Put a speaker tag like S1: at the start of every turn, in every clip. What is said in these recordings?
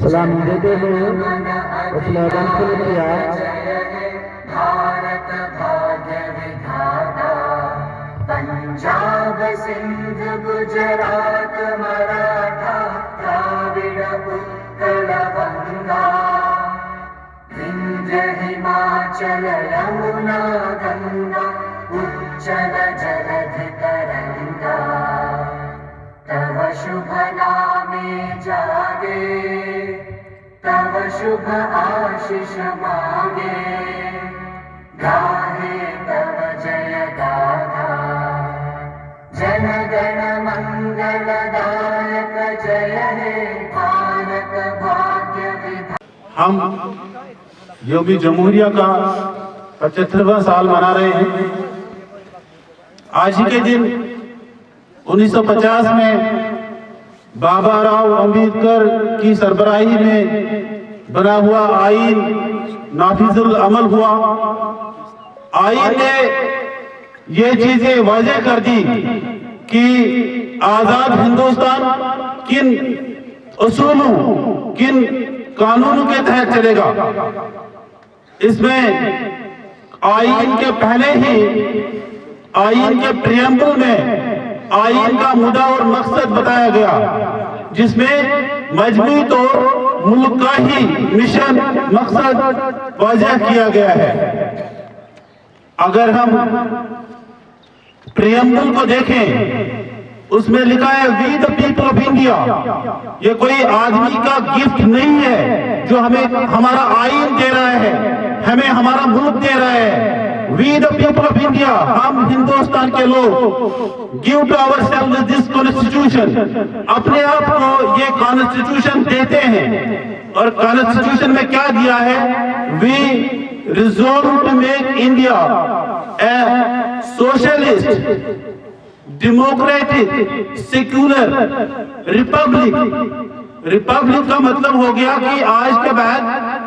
S1: सलाम देते हुए स्लोगन शुरू किया।
S2: भारत भाग्य विधाता, पंजाब सिंध गुजरात मराठा द्राविड़ उत्कल बंगा, विंध्य हिमाचल यमुना गंगा उच्चल जलधि तरंगा, तव शुभ नामे जागे, तव शुभ आशीष मांगे, गाहे तव जय गाथा, जन गण मंगलदायक जय हे भारत भाग्य विधाता।
S3: हम योगी जमहूरिया का 75वां साल मना रहे हैं। आज ही के दिन 1950 में बाबा राव अंबेडकर की सरबराही में बना हुआ आईन नाफिजुल अमल हुआ। आईन ने ये चीजें वाज़ेह कर दी कि आजाद हिंदुस्तान किन उसूलों, किन कानूनों के तहत चलेगा। इसमें आईन के पहले ही आईन के प्रियम्बल में आईन का मुद्दा और मकसद बताया गया, जिसमें मजमूई तौर मुल्क का ही मिशन मकसद वाज़ेह किया गया है। अगर हम प्रियम्बल को देखें, उसमें लिखा है we the people of India. ये कोई आदमी का गिफ्ट नहीं है जो हमें हमारा आईन दे रहा है, हमें हमारा मुल्क दे रहा है। We the people of India, हम हिंदुस्तान के लोग, give to ourselves this constitution, अपने आप को ये कॉन्स्टिट्यूशन देते हैं। और कॉन्स्टिट्यूशन में क्या दिया है? We resolve to make India a socialist, democratic, secular republic. Republic का मतलब हो गया कि आज के बाद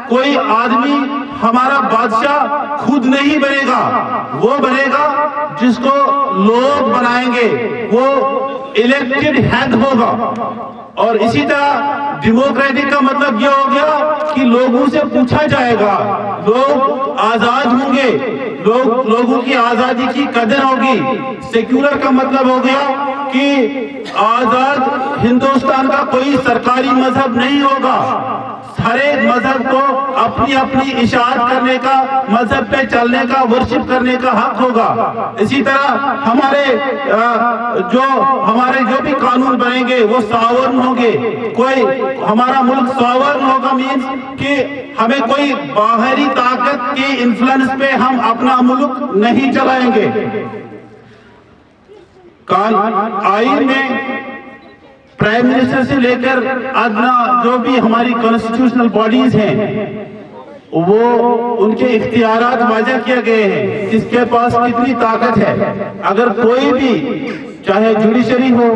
S3: कोई आदमी हमारा बादशाह खुद नहीं बनेगा, वो बनेगा जिसको लोग बनाएंगे, वो इलेक्टेड हेड होगा। और इसी तरह डेमोक्रेटिक का मतलब ये हो गया कि लोगों से पूछा जाएगा, लोग आजाद होंगे, लोगों की आजादी की कदर होगी। सेक्युलर का मतलब हो गया कि आजाद हिंदुस्तान का कोई सरकारी मजहब नहीं होगा, हर एक मजहब को अपनी अपनी इशाअत करने का, मजहब पे चलने का, वर्शिप करने का हक होगा। इसी तरह हमारे जो भी कानून बनेंगे वो सॉवरन होंगे। कोई हमारा मुल्क सॉवरन होगा मीन्स कि हमें कोई बाहरी ताकत के इन्फ्लुएंस पे हम अपना मुल्क नहीं चलाएंगे। आईन में प्राइम मिनिस्टर से लेकर अदना जो भी हमारी कॉन्स्टिट्यूशनल बॉडीज हैं, वो उनके इख्तियारात वाज़ेह किए गए हैं, किसके पास कितनी ताकत है। अगर कोई भी, चाहे जुडिशरी हो,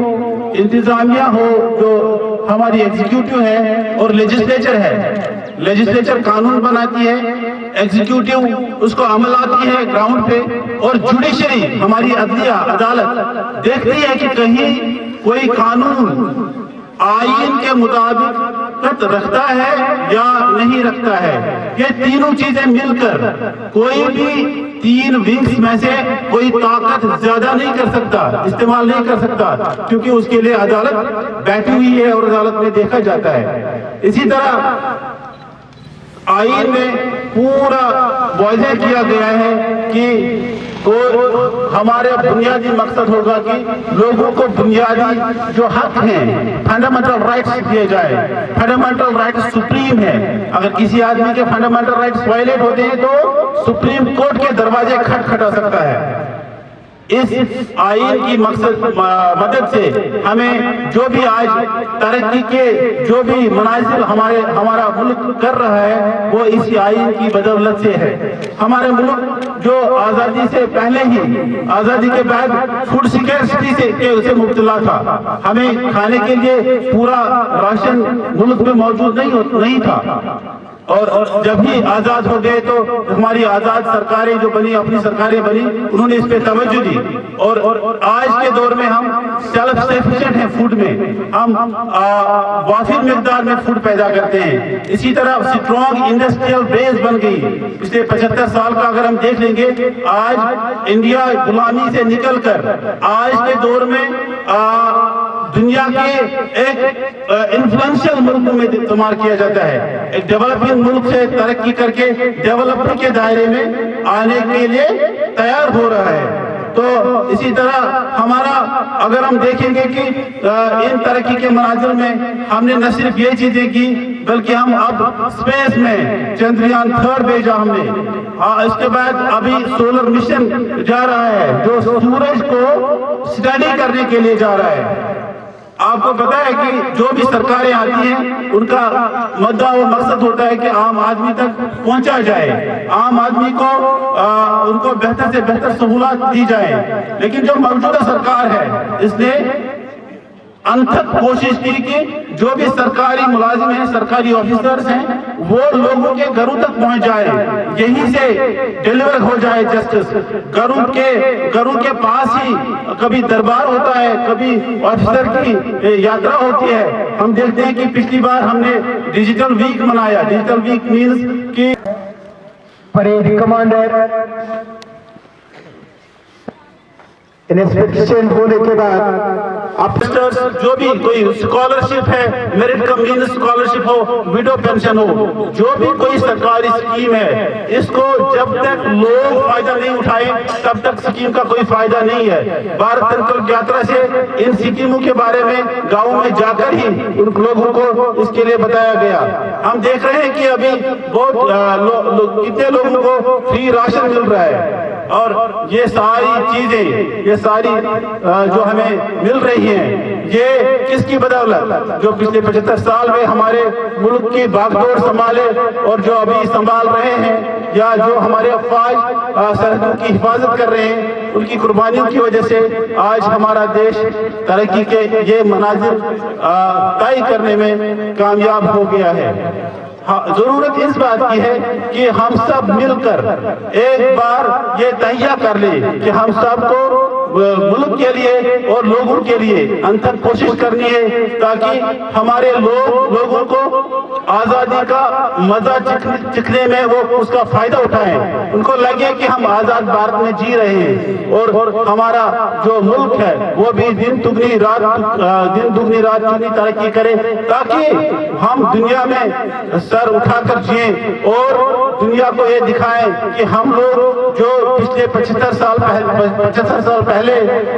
S3: इंतजामिया हो, जो हमारी एग्जीक्यूटिव है, और लेजिस्लेचर है। लेजिस्लेचर कानून बनाती है, एग्जीक्यूटिव उसको अमल आती है ग्राउंड पे, और जुडिशरी हमारी अदलिया अदालत देखती है कि कहीं कोई कानून आईन के मुताबिक रखता है या नहीं रखता है। ये तीनों चीजें मिलकर कोई भी तीन विंग्स में से कोई ताकत ज्यादा नहीं कर सकता, इस्तेमाल नहीं कर सकता, क्योंकि उसके लिए अदालत बैठी हुई है और अदालत में देखा जाता है। इसी तरह आईन में पूरा वाज़ेह किया गया है कि हमारे बुनियादी मकसद होगा कि लोगों को बुनियादी जो हक हैं, फंडामेंटल राइट्स दिए जाए। फंडामेंटल राइट्स सुप्रीम है। अगर किसी आदमी के फंडामेंटल राइट्स वायलेट होते हैं तो सुप्रीम कोर्ट के दरवाजे खटखटा सकता है। इस आईन की मदद से हमें जो भी आज तरक्की के जो भी मनाजिल हमारा मुल्क कर रहा है, वो इस आईन की बदौलत से है। हमारे मुल्क जो आजादी से पहले ही, आजादी के बाद फूड सिक्योरिटी से मुब्तला था। हमें खाने के लिए पूरा राशन मुल्क में मौजूद नहीं था। और जब भी आजाद हो गए तो हमारी आजाद सरकारें जो बनी, अपनी सरकारें बनी, उन्होंने इस पे तवज्जो दी। और आज के दौर में हम सेल्फ सफिशिएंट हैं फूड में, हम वाफिर मिकदार में फूड पैदा करते हैं। इसी तरह स्ट्रॉन्ग इंडस्ट्रियल बेस बन गई। पिछले 75 साल का अगर हम देख लेंगे, आज इंडिया गुलामी से निकलकर आज के दौर में दुनिया के एक इन्फ्लुएंशियल मुल्क में इस्तेमाल किया जाता है। एक डेवलपिंग मुल्क से तरक्की करके डेवलपर के दायरे में आने के लिए तैयार हो रहा है। तो इसी तरह हमारा अगर हम देखेंगे कि इन तरक्की के मनाजिर में हमने न सिर्फ ये चीजें की, बल्कि हम अब स्पेस में चंद्रयान 3 भेजा हमने। इसके बाद अभी सोलर मिशन जा रहा है जो सूरज को स्टडी करने के लिए जा रहा है। आपको पता है कि जो भी सरकारें आती हैं उनका मुद्दा और मकसद होता है कि आम आदमी तक पहुंचा जाए, आम आदमी को उनको बेहतर से बेहतर सहूलत दी जाए। लेकिन जो मौजूदा सरकार है इसने अनथक कोशिश की कि जो भी सरकारी मुलाजिम हैं, सरकारी ऑफिसर्स हैं, वो लोगों के घरों तक पहुंच जाए, यहीं से डिलीवर हो जाए जस्टिस। घरों के पास ही कभी दरबार होता है, कभी ऑफिसर की यात्रा होती है। हम देखते हैं कि पिछली बार हमने डिजिटल वीक मनाया। डिजिटल वीक मीन्स कि
S1: परेड कमांडर इंस्पेक्शन होने के बाद
S3: ऑफिसर्स जो भी कोई स्कॉलरशिप है, मेरिट कम मीन्स स्कॉलरशिप हो, विडो पेंशन हो, जो भी कोई सरकारी स्कीम है, इसको जब तक लोग फायदा नहीं उठाए तब तक स्कीम का कोई फायदा नहीं है। भारत संकल्प यात्रा से इन स्कीमों के बारे में गाँव में जाकर ही उन लोगों को इसके लिए बताया गया। हम देख रहे हैं कि अभी बहुत कितने लोगों को फ्री राशन मिल रहा है। और ये सारी चीजें, ये सारी जो हमें मिल रही हैं, ये किसकी बदौलत? जो पिछले 75 साल में हमारे मुल्क की बागडोर संभाले और जो अभी संभाल रहे हैं, या जो हमारे अफवाज सरहदों की हिफाजत कर रहे हैं, उनकी कुर्बानियों की वजह से आज हमारा देश तरक्की के ये मनाजिर तय करने में कामयाब हो गया है। हाँ, जरूरत इस बात की है कि हम सब मिलकर एक बार ये तय कर लें कि हम सबको मुल्क के लिए और लोगों के लिए अंततः कोशिश करनी है, ताकि हमारे लोगों को आजादी का मजा चखने में वो उसका फायदा उठाएं। उनको लगे कि हम आजाद भारत में जी रहे हैं और हमारा जो मुल्क है वो भी दिन दुगनी रात चुगनी तरक्की करे, ताकि हम दुनिया में सर उठाकर जिए और दुनिया को ये दिखाएं कि हम लोग जो पिछले 75 साल पहले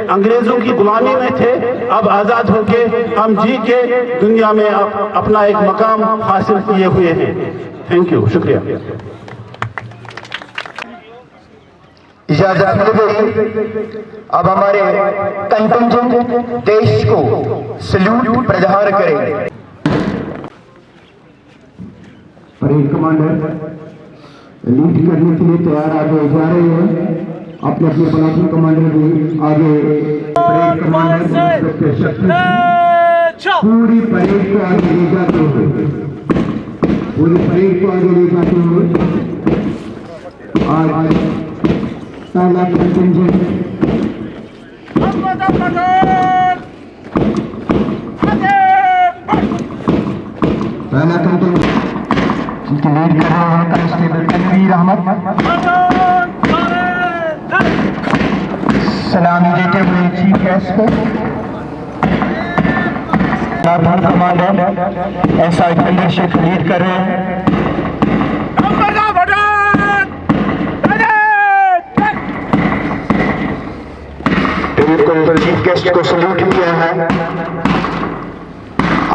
S3: अंग्रेजों की गुलामी में थे, अब आजाद होके हम जी के दुनिया में अपना एक मकाम हासिल किए हुए हैं। थैंक यू, शुक्रिया।
S1: इजाजत मिल गई। अब हमारे कंटिंजेंट देश को सल्यूट प्रदान करेंगे।
S4: परेड कमांडर लीड करने के लिए तैयार आगे जा रहे हैं। अपने अपने प्लाटून कमांडर भी आगे। परेड कमांडर पूरी परेड को आगे ले जाते हुए, पूरी परेड को आगे ले जाते हुए आज पहला कंटिंजेंट लीड कर रहे हैं कांस्टेबल तनवीर अहमद। सलामी देते हुए चीफ गेस्ट को कमांडर एसआई चंद्रशेखर लीड कर रहे हैं। बिल्कुल चीफ गेस्ट को सल्यूट किया है।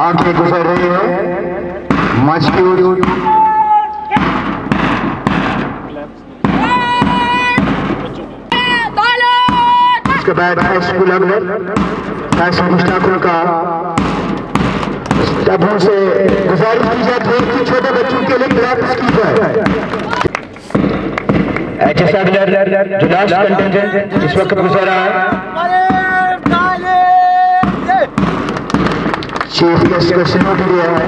S4: आगे गुजर रहे हैं मंच की ओर। उसके बाद हाई स्कूल मुश्ताकुल का सभों से गुजारिश की जाती है कि छोटे बच्चों के लिए क्लैप्स की जाए। जो लास्ट कंटिंजेंट इस वक्त गुजर रहा है, चीफ गेस्ट को सल्यूट दिया है।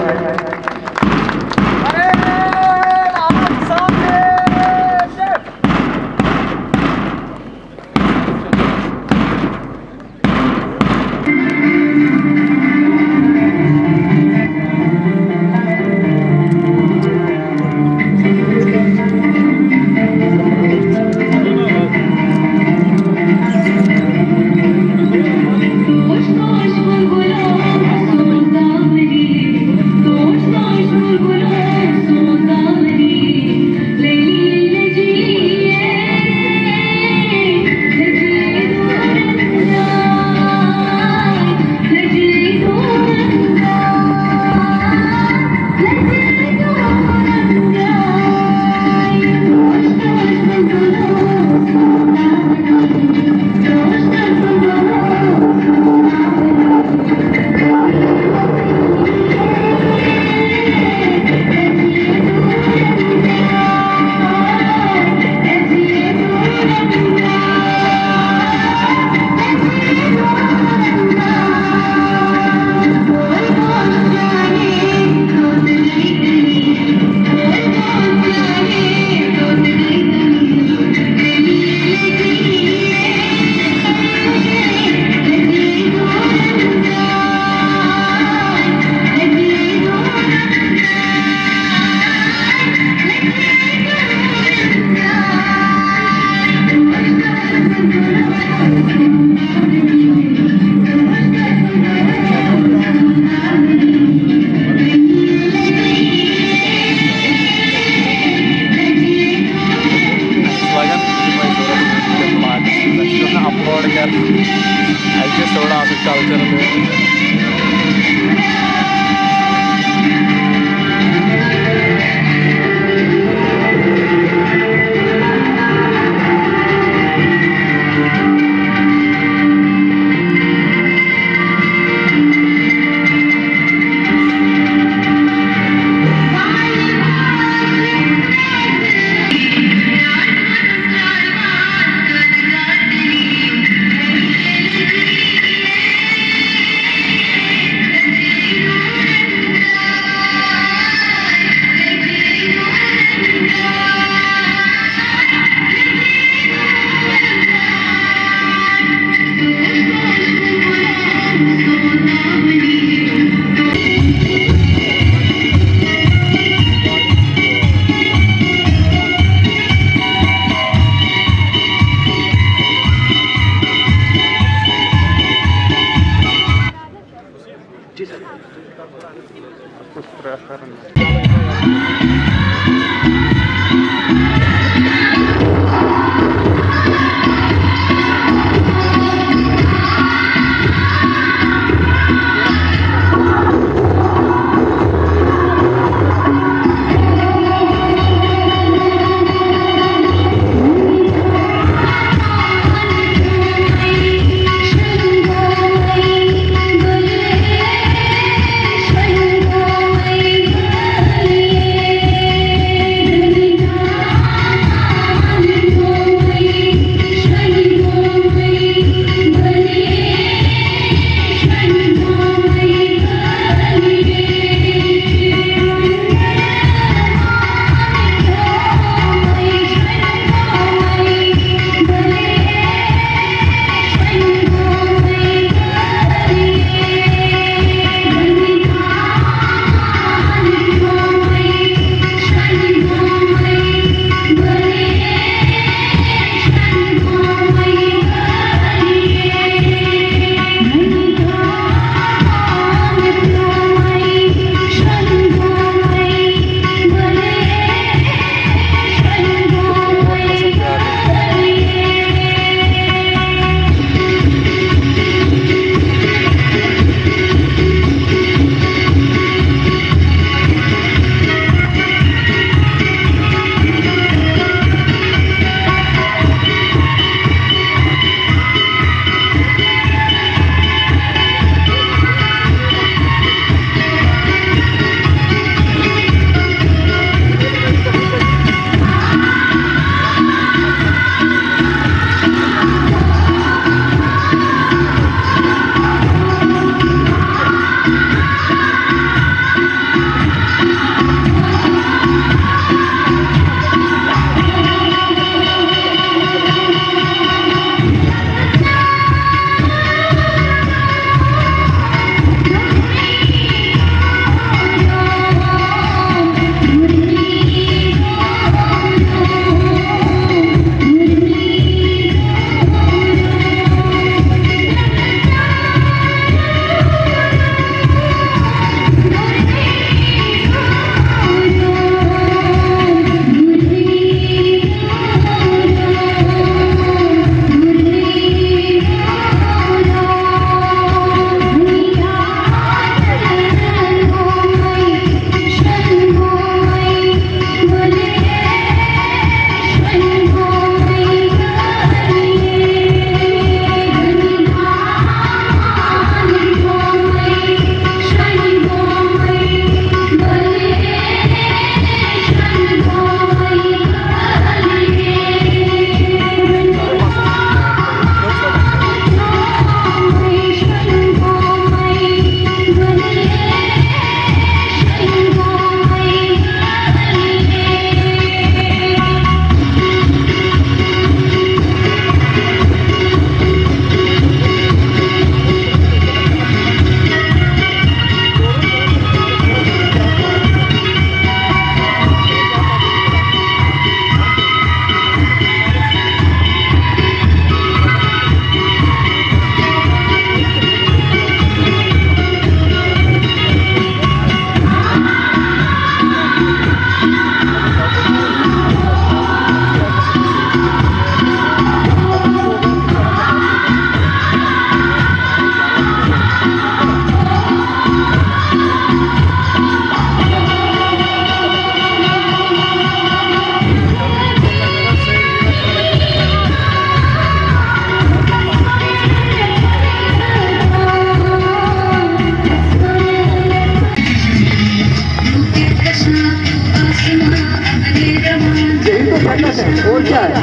S1: और क्या है?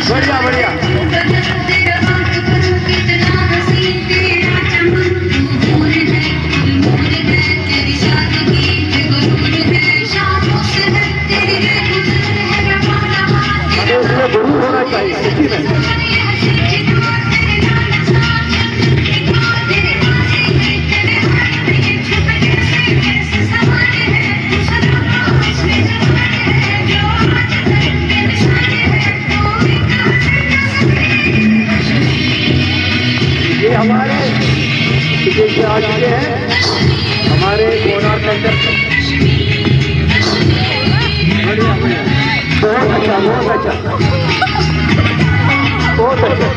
S1: बढ़िया बढ़िया। उसमें जरूर होना चाहिए किसी में।
S3: के हैं हमारे कोणार्क सेंटर से। बढ़िया बढ़िया, बहुत अच्छा बहुत अच्छा बहुत अच्छा।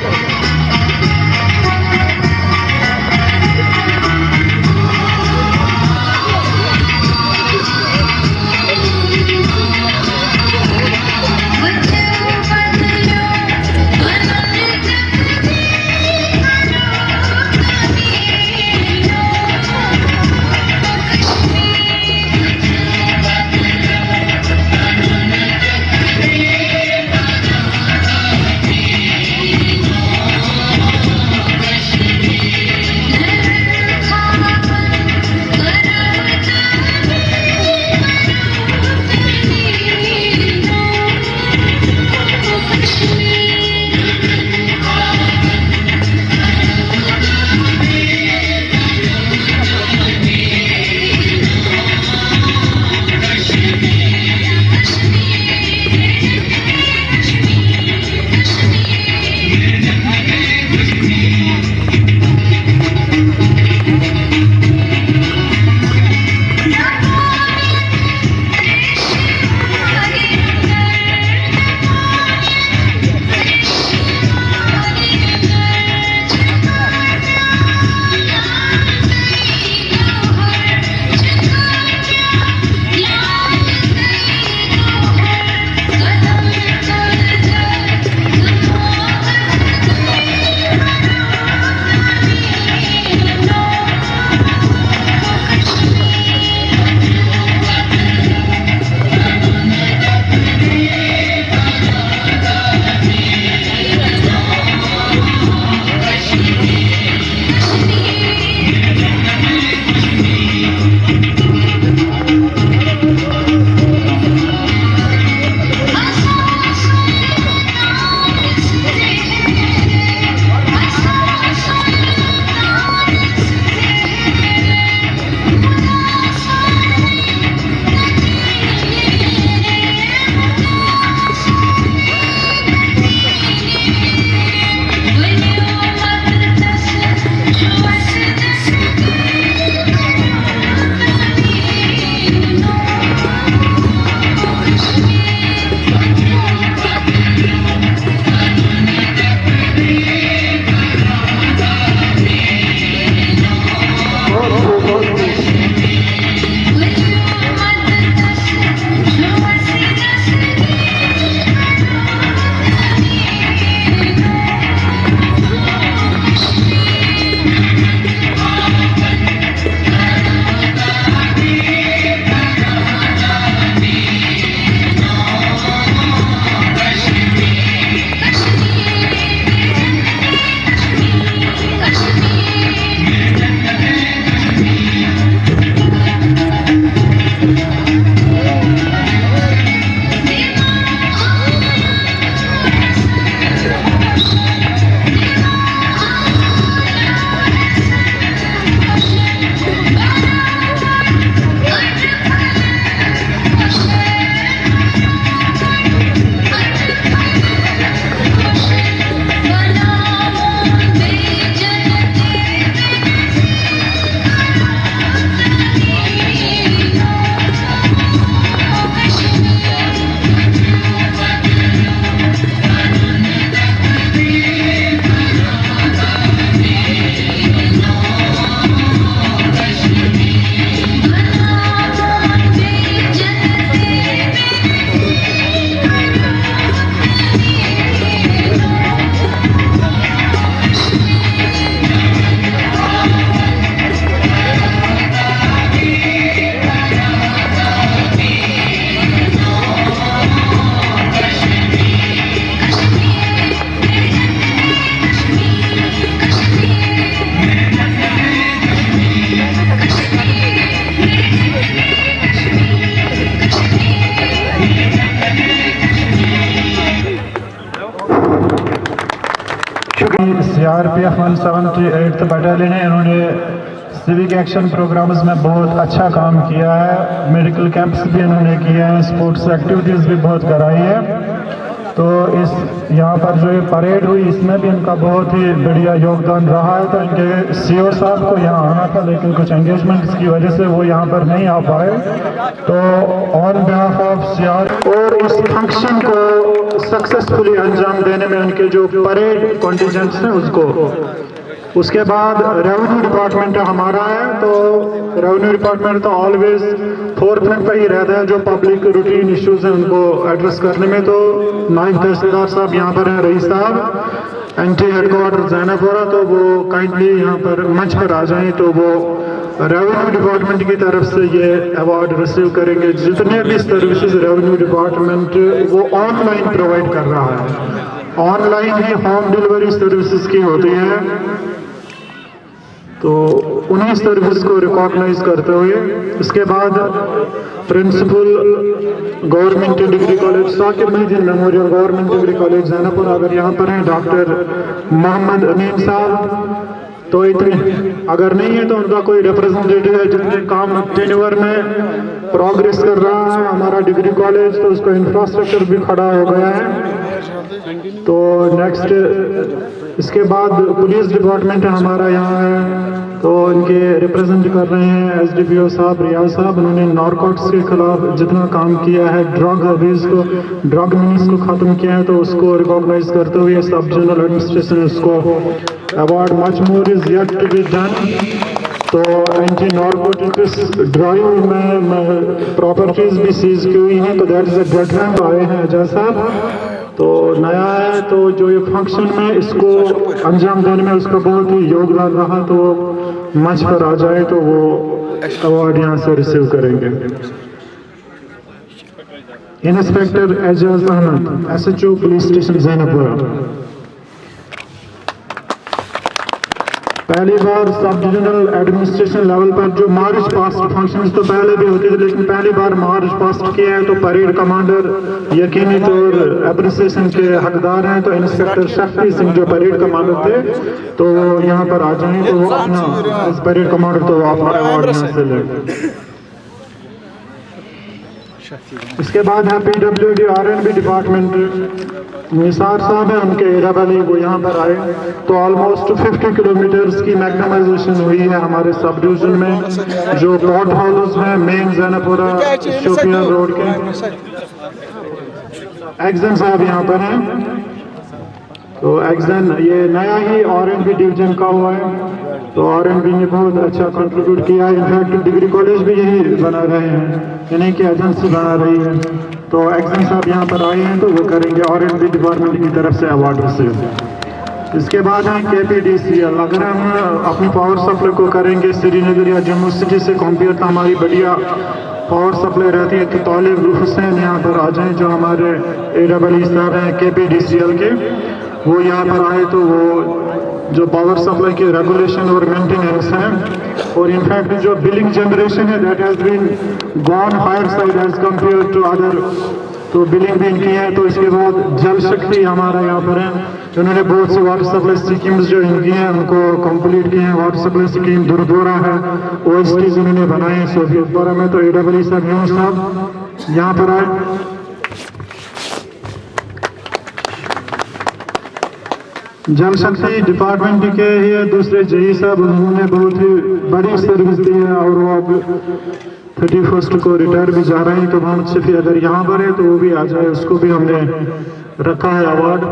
S5: CRPF 178th बटालियन है, इन्होंने सिविक एक्शन प्रोग्राम्स में बहुत अच्छा काम किया है। मेडिकल कैंप्स भी इन्होंने किए हैं, स्पोर्ट्स एक्टिविटीज़ भी बहुत कराई है। तो इस यहाँ पर जो ये परेड हुई इसमें भी इनका बहुत ही बढ़िया योगदान रहा है। तो इनके सीओ साहब को यहाँ आना था, लेकिन कुछ एंगेजमेंट्स की वजह से वो यहाँ पर नहीं आ पाए। तो ऑन बिहाफ ऑफ सीआर और इस फंक्शन को सक्सेसफुली अंजाम देने में उनके जो परेड कॉन्टिजेंट्स हैं उसके बाद रेवेन्यू डिपार्टमेंट हमारा है। तो रेवेन्यू डिपार्टमेंट तो ऑलवेज फोरफ्रंट पर ही रहता है, जो पब्लिक रूटीन इश्यूज हैं उनको एड्रेस करने में। तो नायब तहसीलदार साहब यहाँ पर हैं, रईस साहब एनटी हेडक्वार्टर जैनापुरा, तो वो काइंडली यहाँ पर मंच पर आ जाएं। तो वो रेवेन्यू डिपार्टमेंट की तरफ से ये अवार्ड रिसीव करेंगे। जितने भी सर्विसेज रेवेन्यू डिपार्टमेंट वो ऑनलाइन प्रोवाइड कर रहा है, ऑनलाइन ही होम डिलीवरी सर्विसेज की होती है। तो उन्हीं सर्विस को रिकॉग्नाइज करते हुए इसके बाद principal government degree college Saqib Mehdeen memorial government degree college Zainapora, अगर यहाँ पर हैं डॉक्टर मोहम्मद अमीन साहब। तो इतने अगर नहीं है तो उनका कोई रिप्रेजेंटेटिव है जिनके काम टेन्योर में प्रोग्रेस कर रहा है हमारा डिग्री कॉलेज, तो उसका इंफ्रास्ट्रक्चर भी खड़ा हो गया है। तो नेक्स्ट इसके बाद पुलिस डिपार्टमेंट हमारा यहाँ है, तो इनके रिप्रेजेंट कर रहे हैं एसडीपीओ साहब रियाज साहब। उन्होंने नारकोटिक्स के खिलाफ जितना काम किया है, ड्रग अब्यूज को, ड्रग मिनीस को ख़त्म किया है, तो उसको रिकॉग्नाइज करते हुए सब जनरल एडमिनिस्ट्रेशन उसको award much more is yet to be done. तो एंटी नारकोटिक्स ड्राइव में प्रॉपर्टीज भी सीज की हुई हैं। तो that is a dead ramp आए हैं अजय साहब, तो नया है। तो जो ये फंक्शन में इसको अंजाम देने में उसका बहुत ही योगदान रहा, तो मंच पर आ जाए तो वो अवार्ड यहाँ से रिसीव करेंगे। Inspector Ejaz Ahmad, SHO police station Zainapura. पहली बार सब डिविजनल एडमिनिस्ट्रेशन लेवल पर जो मार्च पास्ट फंक्शंस तो पहले भी होते थे, लेकिन पहली बार मार्च पास्ट किया है। तो परेड कमांडर यकीनी तौर एप्रिसिएशन के हकदार हैं। तो इंस्पेक्टर शक्ति सिंह जो परेड कमांडर थे, तो वो यहाँ पर आ जाएं, तो वो अपना परेड कमांडर तो वो अपना अवार्ड यहाँ से लें। इसके बाद है पीडब्ल्यूडी आरएनबी डिपार्टमेंट, निसार साहब हैं, उनके एरा वाली वो यहाँ पर आए। तो ऑलमोस्ट 50 किलोमीटर्स की मैग्नामाइजेशन हुई है हमारे सब डिवीजन में। जो पॉट हाउस हैं मेन जैनापुरा शोपियां रोड के, एक्जन साहब यहाँ पर हैं। तो एक्जन ये नया ही आरएनबी डिवीजन का हुआ है, तो आरएनबी ने बहुत अच्छा कंट्रीब्यूट किया है। इनफैक्ट डिग्री कॉलेज भी यही बना रहे हैं, यानी कि एजेंसी बना रही है। तो एक्जन साहब यहाँ पर आए हैं, तो वो करेंगे आरएनबी डिपार्टमेंट की तरफ से अवार्ड रिसीव। इसके बाद है केपीडीसीएल। अगर हम अपनी पावर सप्लाई को करेंगे श्रीनगर या जम्मू सिटी से कंपेयर, तो हमारी बढ़िया पावर सप्लाई रहती है। तो तालिब हुसैन यहाँ पर आ जाएं, जो हमारे एडब्ल्यू साहब हैं केपीडीसीएल के, वो यहाँ पर आए। तो वो जो पावर सप्लाई के रेगुलेशन और मेंटेनेंस हैं, और इनफैक्ट जो बिलिंग जनरेशन है that has been gone higher side as compare to other, तो बिलिंग भी इनकी है। तो इसके बाद जल शक्ति हमारा यहाँ पर है, उन्होंने बहुत सी वाटर सप्लाई स्कीम्स जो इनकी हैं उनको कंप्लीट किए हैं। वाटर सप्लाई स्कीम दुरदोरा है, ओएसटीज उन्होंने बनाए हैं सोफियापुरा में। तो एडब्ल्यू साहब यहाँ पर आए। जल शक्ति डिपार्टमेंट के ये दूसरे जई साहब, उन्होंने बहुत ही बड़ी सर्विस दी है, और वो अब 31 को रिटायर भी जा रहे हैं। तो मोहम्मद शफी अगर यहाँ पर है तो वो भी आ जाए, उसको भी हमने रखा है अवार्ड।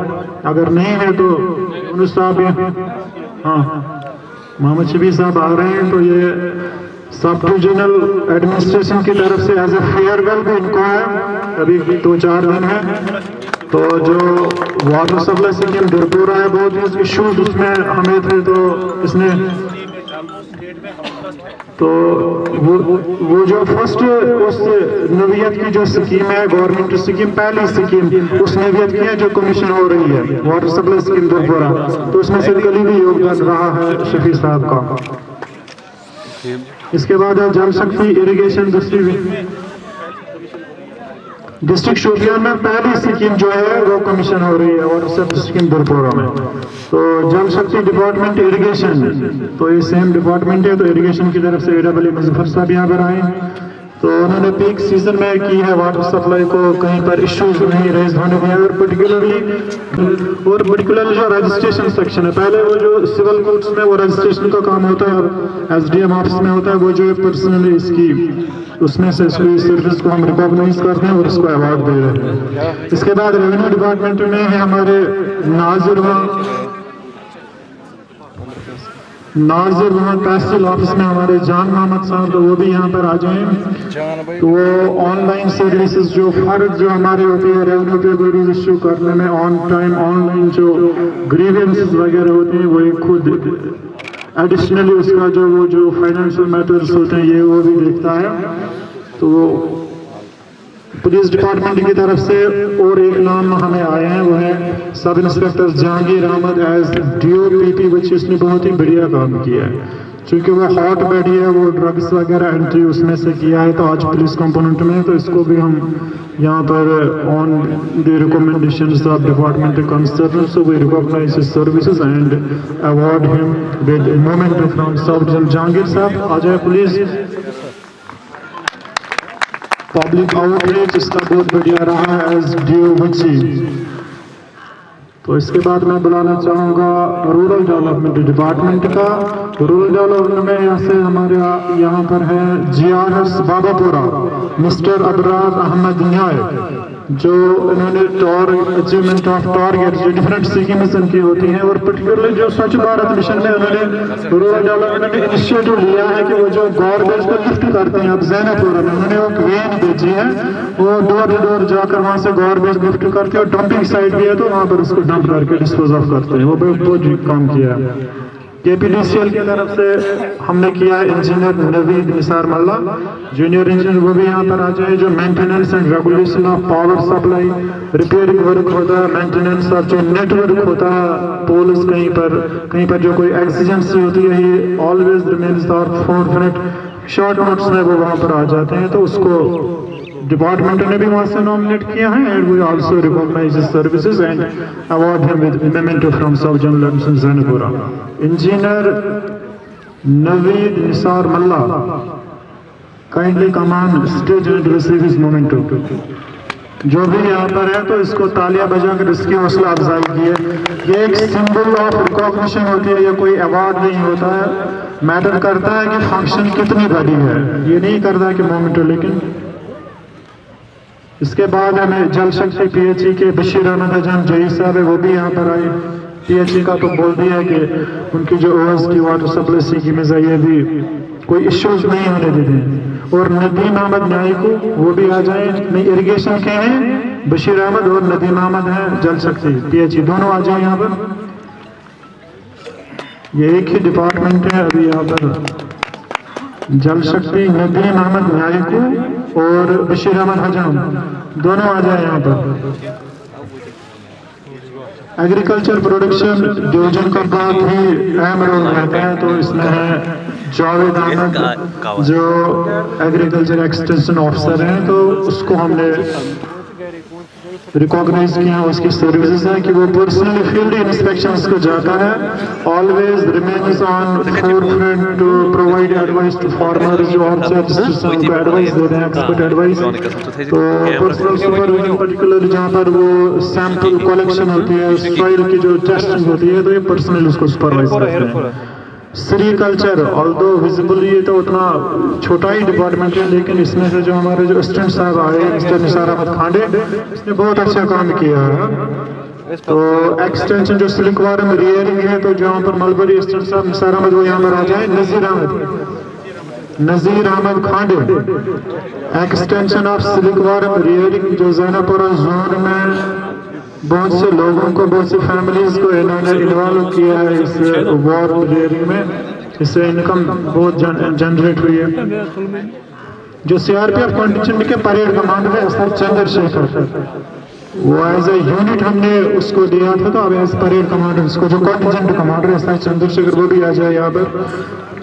S5: अगर नहीं है तो उन साहब, हाँ मोहम्मद शफी साहब आ रहे हैं। तो ये सब डिविजनल एडमिनिस्ट्रेशन की तरफ से एज ए फेयरवेल भी इनको है, अभी 2-4 दिन है। तो जो वाटर सप्लाई स्कीम दुरदोरा है, बहुत इश्यूज उसमें हमें थे, तो इसने तो वो जो फर्स्ट उस नवीयत की जो स्कीम है, गवर्नमेंट स्कीम, पहली स्कीम उस नवीयत की है जो कमीशन हो रही है वाटर सप्लाई स्कीम दुरदोरा, तो उसमें से कभी भी योगदान रहा है शफी साहब का। इसके बाद है जल शक्ति इरिगेशन डिस्ट्रिक्ट शोपियान में पहली स्कीम जो है वो कमीशन हो रही है वाटर सप्लाई स्कीम दुरदोरा में। तो जल शक्ति डिपार्टमेंट इरिगेशन, तो ये सेम डिपार्टमेंट है। तो इरिगेशन की तरफ से एडब्ल्यू मुजफ्फर साहब यहाँ पर आए। तो उन्होंने पीक सीजन में की है वाटर सप्लाई को, कहीं पर इश्यूज नहीं रेज होने दिए, और पर्टिकुलरली जो रजिस्ट्रेशन सेक्शन है, पहले वो जो सिविल कोर्ट्स में वो रजिस्ट्रेशन का काम होता है, SDM ऑफिस में होता है, वो जो पर्सनली इसकी उसमें से इसकी सर्विस को हम रिकॉग्नाइज करते हैं और इसको अवार्ड दे रहे हैं। इसके बाद रेवेन्यू डिपार्टमेंट में है हमारे नाजिर वहाँ तहसील ऑफिस में हमारे जान मोहम्मद साहब, तो वो भी यहाँ पर आ जाएं। तो वो ऑनलाइन सर्विसेज जो फर्ज जो हमारे होती है रेवेन्यू पे क्वेरीज इश्यू करने में ऑन टाइम ऑनलाइन जो ग्रीवेंसेस वगैरह होते हैं वो एक खुद एडिशनली उसका जो फाइनेंशियल मैटर्स होते हैं ये वो भी देखता है। तो पुलिस डिपार्टमेंट की तरफ से और एक नाम हमें आए हैं, वो है sub inspector Jahangir Ahmad as DOPP, which इसने बहुत ही बढ़िया काम किया है, क्योंकि वो हॉट बैडी है, वो ड्रग्स वगैरह एंट्री उसमें से किया है, तो आज पुलिस कंपोनेंट में है, तो इसको भी हम यहाँ पर on the recommendations of department concern, so we recognise his services and award him with memento from sub Jahangir साहब। आ जाए प्लीज। पब्लिक आउटरीच इसका बहुत बढ़िया रहा है एज DOPP। तो इसके बाद मैं बुलाना चाहूँगा रूरल डेवलपमेंट डिपार्टमेंट का। रूरल डेवलपमेंट में यहाँ से हमारे यहाँ पर है GRS बाबापुरा मिस्टर अबरार अहमद न्याय, जो इन्होंने अचीवमेंट ऑफ टारगेट जो डिफरेंट स्कीम्स इनकी होती हैं, और पर्टिकुलरली जो स्वच्छ भारत मिशन में उन्होंने रूरल डेवलपमेंट में इनिशिएटिव लिया है कि वो जो गार्बेज को लिफ्ट करते हैं, अब जैनपुरा में उन्होंने एक वैन भेजी है, वो डोर टू डोर जाकर वहाँ से गार्बेज लिफ्ट करते हैं, और डंपिंग साइट भी है तो वहाँ पर उसको डंप करके डिस्पोज ऑफ करते हैं, वो बहुत काम किया है। KPDCL की तरफ से हमने किया है इंजीनियर नवीद निसार मल्ला, जूनियर इंजीनियर, वो भी यहाँ पर आ जाए। जो maintenance and regulation of power supply, repairing work होता है, मेंटेनेंस ऑफ जो नेटवर्क होता है पोल्स, कहीं पर जो कोई एक्सीडेंसी होती है, ये always remains our forefront, short notes में वो वहाँ पर आ जाते हैं, तो उसको डिपार्टमेंट ने भी वहाँ से नॉमिनेट किया है, and we also recognise his services and award him with memento from sub general admission Zainapora. Engineer Naveed Nisar Malla kindly come on stage and receive his memento. जो भी यहाँ पर है तो इसको तालियां बजाकर इसकी हौसला अफजाई की है। ये एक सिंबल ऑफ रिकॉग्निशन होती है, ये कोई अवार्ड नहीं होता है। मैटर करता है कि फंक्शन कितनी बड़ी है, ये नहीं करता कि मोमेंटो। लेकिन इसके बाद हमें जल शक्ति PHE के बशीर अहमद जान जही साहब है, वो भी यहाँ पर आए। PHE का तो बोल दिया है कि उनकी जो OS की वाटर सप्लाई स्कीम है ये भी कोई इश्यूज नहीं होने देते। और नदीम अहमद न्याय को वो भी आ जाए। इरिगेशन के हैं बशीर अहमद और नदीम अहमद है जल शक्ति PHE, दोनों आ जाए यहाँ पर। ये एक ही डिपार्टमेंट है अभी यहाँ पर। जल शक्ति नदीम अहमद न्याय को और बशीर अहमद हजाम दोनों आ जाए यहाँ पर। एग्रीकल्चर प्रोडक्शन डिवीजन का बहुत ही अहम रोल रहता है, तो इसमें है जावेद अहमद जो एग्रीकल्चर एक्सटेंशन ऑफिसर हैं, तो उसको हमने रिकॉग्नाइज किया। उसकी सर्विसेज है कि वो पर्सनली फील्ड इंस्पेक्शंस को जाता है, always remains on forefront to provide advice to farmers, जो ऑर्चर्ड्स को एडवाइस दे रहे हैं, एक्सपर्ट एडवाइस। तो पर्सनल सुपरविजन पर्टिकुलर जहाँ पर वो सैंपल कलेक्शन होती है, सॉइल की जो टेस्टिंग होती है, तो ये पर्सनली उसको सुपरवाइज करते हैं। सेरीकल्चर ऑल्दो विजिबल ये तो उतना छोटा ही डिपार्टमेंट है, लेकिन इसमें से जो हमारे जो असिस्टेंट साहब आए मिस्टर निसार अहमद खांडे, इसने बहुत अच्छा काम किया है। तो एक्सटेंशन जो सिलिकवारम रियरिंग है, तो जहाँ पर मलबरी असिस्टेंट साहब निसार अहमद वो यहाँ पर आ जाए। Nazir Ahmad Khande extension of silkworm rearing, जो जैनपुरा जोन में बहुत से लोगों को, बहुत सी फैमिलीज को इन्होंने इन्वॉल्व किया है इस वार्म रियरिंग में, इससे इनकम बहुत जनरेट हुई है। जो CRPF कंडीशन के परेड कमांडर है सर चंद्रशेखर, वो एज ए यूनिट हमने उसको दिया था, तो अब एज परेड कमांडर उसको जो कंटीजेंट कमांडर है सर चंद्रशेखर वो भी आ जाए यहाँ पर।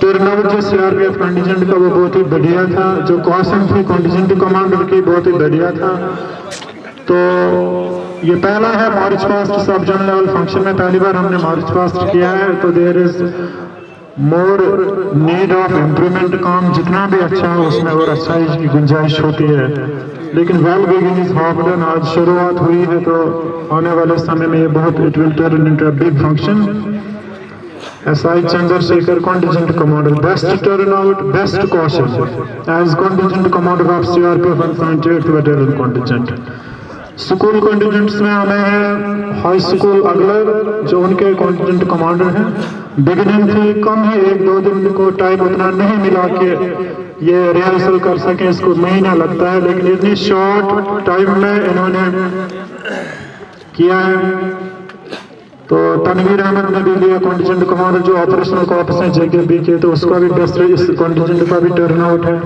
S5: टर्नओवर जो CRPF कंटीजेंट का वो बहुत ही बढ़िया था, जो कॉस्ट थी कंटीजेंट कमांडर की बहुत ही बढ़िया था। तो ये पहला है मार्च पास्ट सब जनरल लेवल फंक्शन में, पहली बार हमने मार्च पास्ट किया है। तो there is more need of improvement, काम जितना भी अच्छा हो उसमें और अच्छाई की गुंजाइश होती है। लेकिन well begin is half done, आज शुरुआत हुई है तो आने वाले समय में ये बहुत it will turn into a big function. SI Chandrasekhar, contingent commander, best turnout, best caution as contingent commander of CRPF and 78th Battalion contingent। School contingents में हमें है हाई स्कूल अगलर जो उनके कॉन्टिजेंट कमांडर हैं। बिगिनिंग थी, कम ही 1-2 दिन को time उतना नहीं मिला कि ये रिहर्सल कर सकें, इसको महीना लगता है, लेकिन इतनी शॉर्ट टाइम में इन्होंने किया है। तो तनवीर अहमद ने भी लिया कॉन्टिजेंट कमांडर जो ऑपरेशनल कॉर्प्स हैं JKB के, तो उसका भी बेस्ट, इस कॉन्टिजेंट का भी टर्न आउट है।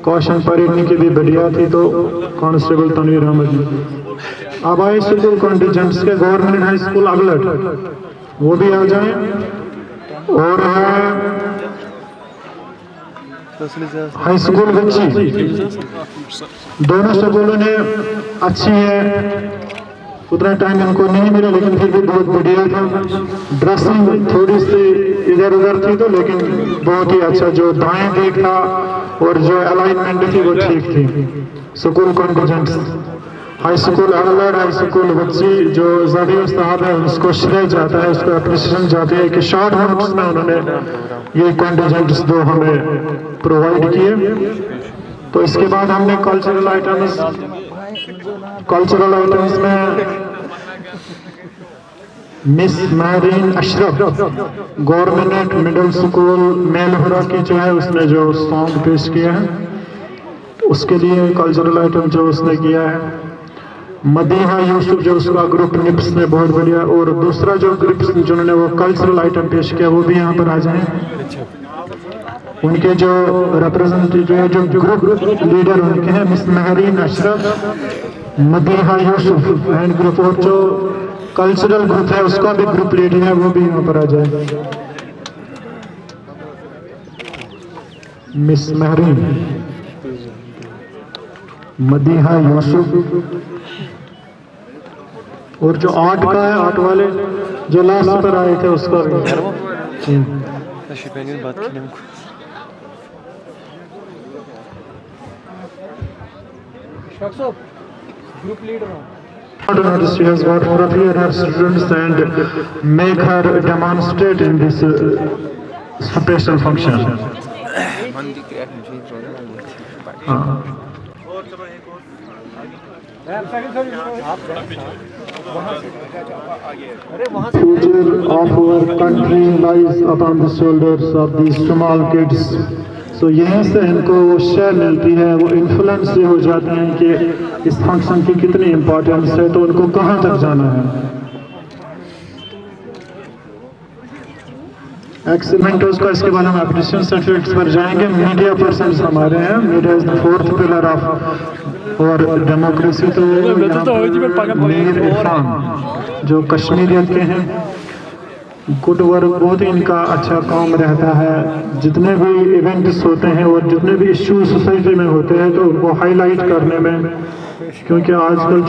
S5: कौशन परेड की भी बढ़िया थी, तो कांस्टेबल तनवीर अहमद ने। अब आए स्कूल कॉन्टिजेंट्स के गवर्नमेंट हाई स्कूल अगलट, वो भी आ जाए। और हाई स्कूल बच्ची, दोनों स्कूलों ने अच्छी है, उतना टाइम इनको नहीं मिला लेकिन फिर भी बहुत बढ़िया था। ड्रेसिंग थोड़ी सी इधर उधर थी तो, लेकिन बहुत ही अच्छा, जो दाएं देखा और जो अलाइनमेंट थी वो ठीक थी। School contingents high school Aglar, high school बच्ची, जो ज़ाहिर साहब है उसको श्रेय जाता है, उसको अप्रिसिएशन जाती है कि शॉर्ट नोट्स में उन्होंने ये कॉन्टिजेंट्स दो हमें प्रोवाइड किए। तो इसके बाद हमने कल्चरल आइटम्स में miss Mehreen Ashraf government middle school Melhura की जो है उसने जो सॉन्ग पेश किया है, उसके लिए कल्चरल आइटम जो उसने किया है। मदीहा यूसुफ जो उसका ग्रुप निप्स ने बहुत बढ़िया, और दूसरा जो ग्रुप जिन्होंने वो कल्चरल आइटम पेश किया वो भी यहाँ पर आ जाए। उनके जो रिप्रेजेंटेटिव जो ग्रुप लीडर उनके हैं miss Mehreen Ashraf, Madiha Yusuf and group, और जो कल्चरल ग्रुप है उसका भी ग्रुप लीडर है वो भी यहाँ पर आ जाए। मिस महरीन, मदीहा यूसुफ, और जो आर्ट का है, आर्ट वाले जो लास्ट पर आए थे उसका भी। She has got to appear her students and make her demonstrate in this special function. Future of our country lies upon the shoulders of these small kids. So यहीं से इनको वो शेयर मिलती है, वो इन्फ्लुएंस से हो जाते हैं कि इस फंक्शन की कितनी इम्पोर्टेंस है, तो उनको कहाँ तक जाना है। एक्सीलेंटोज का इसके बाद हम एप्रिसिएशन सर्टिफिकेट्स पर जाएंगे। मीडिया पर्सन्स हमारे हैं, media is the fourth pillar of और डेमोक्रेसी। तो मीर इरफान जो कश्मीरियत के हैं, गुड वर्क, बहुत ही इनका अच्छा काम रहता है। जितने भी इवेंट्स होते हैं और जितने भी इश्यूज सोसाइटी में होते हैं तो उनको हाईलाइट करने में, क्योंकि आजकल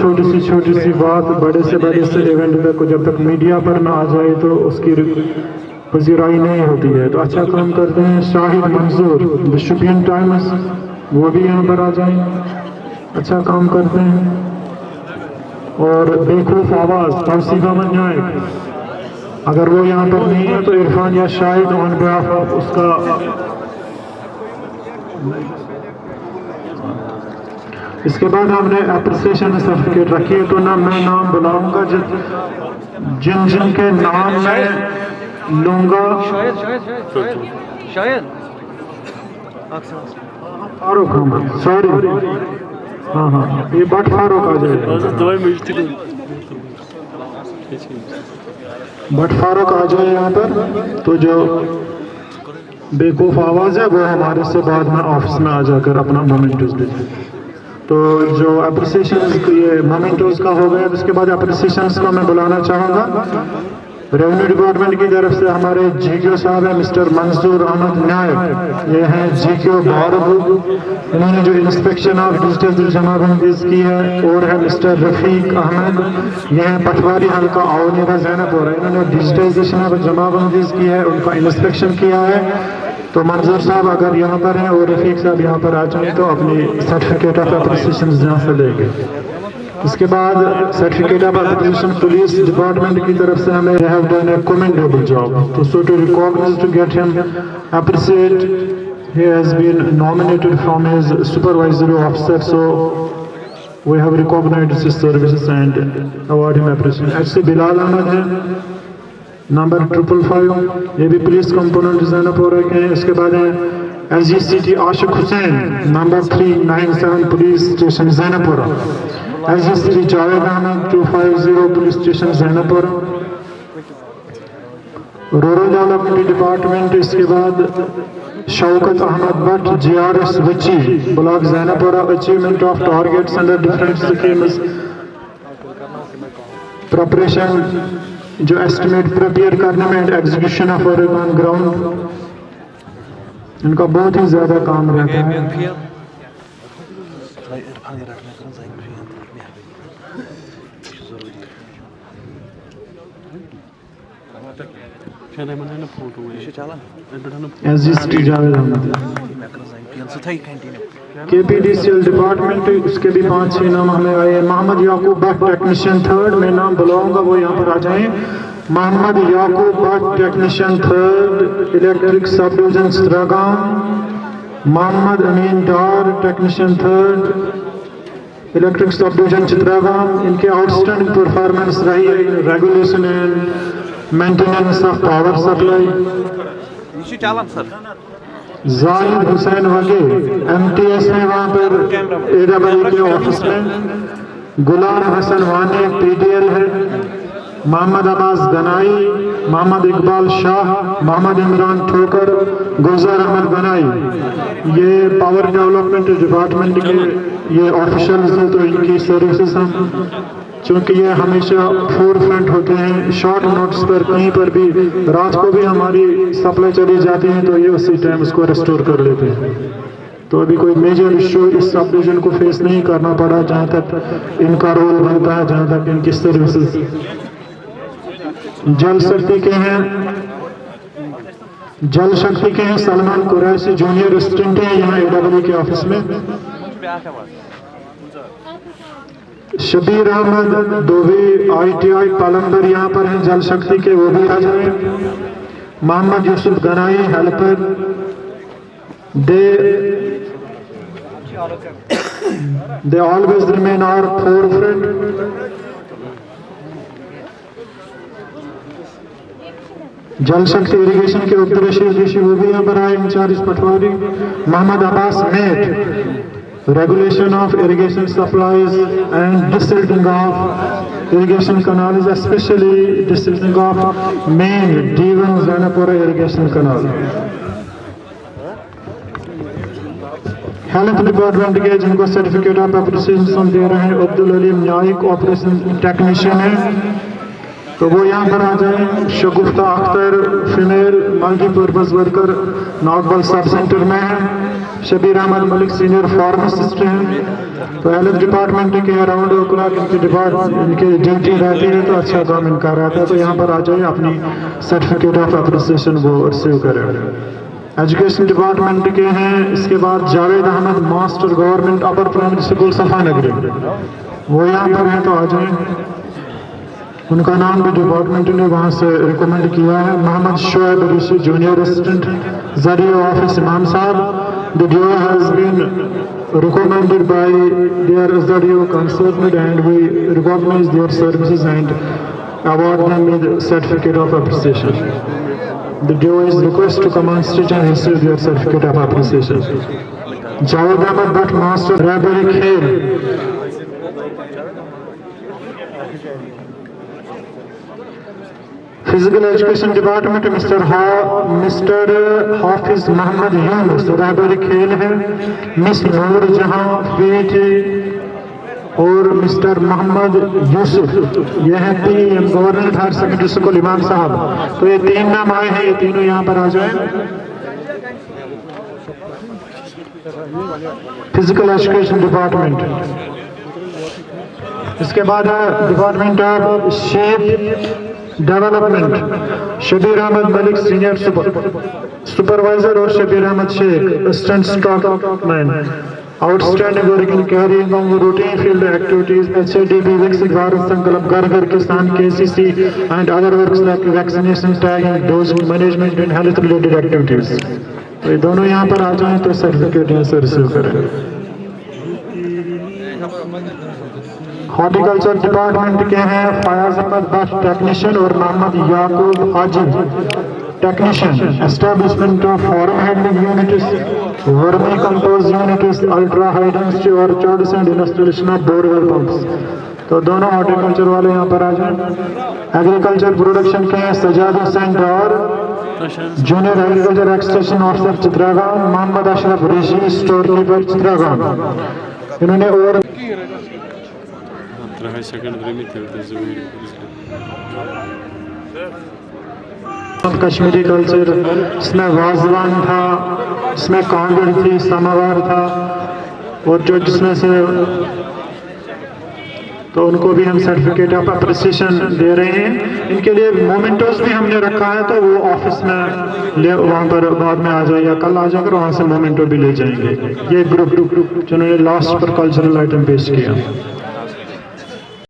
S5: छोटी सी बात बड़े से इवेंट तक जब तक मीडिया पर ना आ जाए तो उसकी पजीराई नहीं होती है। तो अच्छा काम करते हैं। शाहिद मंजूर द शुपियन टाइम्स, वो भी यहाँ पर आ जाए, अच्छा काम करते हैं। और बेखौफ आवाज़ तौसीफा नायक, अगर वो यहाँ पर नहीं है तो इरफान या शाहिद ऑन बिहाफ ऑफ उसका। इसके बाद हमने एप्रिसिएशन सर्टिफिकेट रखी है, तो ना मैं नाम बुलाऊंगा, जिन जिन के नाम मैं लूंगा। शायद फारूक अहमद, सॉरी, हाँ ये बट फारूक आ जाएगा, बट फारूक आ जाए यहाँ पर। तो जो बेवकूफ़ आवाज़ है वो हमारे से बाद में ऑफिस में आ जाकर अपना मोमेंटोज देते। तो जो अप्रिसिएशन ये मोमेंटोज का हो गया, उसके बाद अप्रिसिएशन का मैं बुलाना चाहूँगा रेवेन्यू डिपार्टमेंट की तरफ से हमारे जीक्यू साहब है मिस्टर मंसूर अहमद नायब, ये हैं जीक्यू बारबुक, इन्होंने जो इंस्पेक्शन ऑफ डिजिटल जमाबंदीज की है। और है मिस्टर रफीक अहमद, ये हैं पटवारी हल्का आओनीरा ज़ैनपुर, इन्होंने डिजिटाइजेशन ऑफ जमाबंदीज की है, उनका इंस्पेक्शन किया है। तो मंजूर साहब अगर यहाँ पर हैं और रफीक साहब यहाँ पर आ जाएं तो अपनी सर्टिफिकेट ऑफ अप्रिसिएशन यहाँ से लेंगे। इसके बाद certificate of appreciation police department की तरफ से हमें have done a commendable job, तो so to recognise to get him appreciate he has been nominated from his supervisory officer, so we have recognized his services and award him appreciation. ऐसे बिलाल अहमद है number 555, ये भी police component ज़ैनपुर के हैं। इसके बाद है SGCT Ashiq Hussain number 397 police station Zainpur. SGCT Javed Ahmed 250 police station Zainpur. Rural development department, इसके बाद Shaukat Ahmed Bhat GRS Wachi block Zainpur, achievement of targets under different schemes, preparation जो एस्टिमेट प्रिपेयर करने में, execution of work on ground, इनका बहुत ही ज्यादा काम रहता है। SGCT Javed Ahmed, KPDCL department, इसके भी 5-6 नाम हमें आए हैं। मोहम्मद याकूब भट्ट टेक्नीशियन 3rd, मैं नाम बुलाऊंगा वो यहाँ पर आ जाएं। Mohammad Yakub Bhat technician 3rd electric sub division Chitragam. Mohammad Amin Dar technician 3rd electric sub division Chitragam. इनके आउटस्टैंडिंग परफॉर्मेंस रही है regulation and maintenance of power supply. Zahid Hussain Wagay MTS है वहाँ पर AWE के ऑफिस में। गुलाम हसन वानी PDL है। मोहम्मद अब्बास गनाई, मोहम्मद इकबाल शाह, मोहम्मद इमरान ठोकर, गुलजार अहमद गनाई, ये पावर डेवलपमेंट डिपार्टमेंट के ये ऑफिशियल्स हैं। तो इनकी सर्विसेज हम, चूँकि ये हमेशा फोर फ्रंट होते हैं, शॉर्ट नोट्स पर कहीं पर भी रात को भी हमारी सप्लाई चली जाती है तो ये उसी टाइम उसको रेस्टोर कर लेते हैं। तो अभी कोई मेजर इशू इस सब डिवीजन को फेस नहीं करना पड़ा जहाँ तक इनका रोल बनता है, जहाँ तक इनकी सर्विसेज। जल शक्ति के हैं, जल शक्ति के हैं सलमान कुरैशी जूनियर असिस्टेंट है यहाँ AWE के ऑफिस में। शबीर अहमद दोवी ITI पलम्बर यहाँ पर हैं जल शक्ति के, वो भी आ जाए। Mohammad Yusuf Ganai helper, they always remain our forefront। जल शक्ति इरिगेशन के उत्तरदेशी वो भी यहाँ पर आए in charge patwari. Mohammad Abbas mate regulation of irrigation supplies and desilting of irrigation canals, especially desilting of main D1 ज़ैनपुर irrigation canal। Health department के जिनको सर्टिफिकेट ऑफ अप्रिसिएशन दे रहे हैं अब्दुल अलीम न्यायिक ऑपरेशन टेक्नीशियन है, तो वो यहाँ पर आ जाए। Shagufta Akhtar female multipurpose worker Nagbal sub center में है। शबीर अहमद मलिक सीनियर फार्मासिस्ट हैं। तो हेल्थ डिपार्टमेंट के अराउंड क्लॉक इनकी ड्यूटी रहती है, तो अच्छा काम इनका रहता है। तो यहाँ पर आ जाए अपनी सर्टिफिकेट ऑफ अप्रिसिएशन वो रिसीव करें। एजुकेशन डिपार्टमेंट के हैं, इसके बाद Javed Ahmad master government upper primary school Safa Nagri, वो यहाँ पर हैं तो आ जाए। उनका नाम भी डिपार्टमेंट ने वहाँ से रिकमेंड किया है। मोहम्मद शोएब ऋषि जूनियर असिस्टेंट ज़रिया ऑफिस इमाम साहब। The duo has been recommended by their Zadio consultant and we recognize their services and award them with certificate of appreciation. The duo is requested to come on stage and receive their certificate of appreciation. Javed Ahmed Bhatt Master Rabari Khair, physical education department mister Hafiz Mohammad Yunus रहबरी खेल है। Miss नूर जहां VT और mister Mohammad Yusuf, ये है PM government higher secondary school Imam Sahab. तो ये 3 नाम आए हैं, ये तीनों यहाँ पर आ जाए। फिजिकल एजुकेशन डिपार्टमेंट, इसके बाद है department of sheep development, Shabir Ahmed Malik senior supervisor और Shabir Ahmed Sheikh assistant stockman. Outstanding work in carrying on routine field activities HADB Viksit Bharat Sankalp घर घर किसान KCC and other works like vaccination tagging dose management and health related activities. तो ये दोनों यहाँ पर आ जाएं तो सर्टिफिकेट यहाँ से रिसीव करें। हॉर्टिकल्चर डिपार्टमेंट के हैं फयाज अहमद बख्श टेक्नीशियन और Mohammad Yakub Haji technician. Establishment of farm handling units, vermi compost units, ultra high density और charge and installation of borewell pumps. तो दोनों हॉर्टिकल्चर वाले यहाँ पर आ जाएं। एग्रीकल्चर प्रोडक्शन के हैं Sajad Hussain Dar, junior agriculture extension officer Chitragam, Mohammad Ashraf Rishi store keeper Chitragam. इन्होंने और कश्मीरी कल्चर, इसमें वाजवान था, इसमें कांगड़ थी, समावार था, और जो जिसमें से तो उनको भी हम सर्टिफिकेट ऑफ अप्रिसिएशन दे रहे हैं। इनके लिए मोमेंटोस भी हमने रखा है, तो वो ऑफिस में ले वहाँ पर बाद में आ जाए या कल आ जाकर वहाँ से मोमेंटो भी ले जाएंगे। ये ग्रुप जिन्होंने लास्ट पर कल्चरल आइटम पेश किया।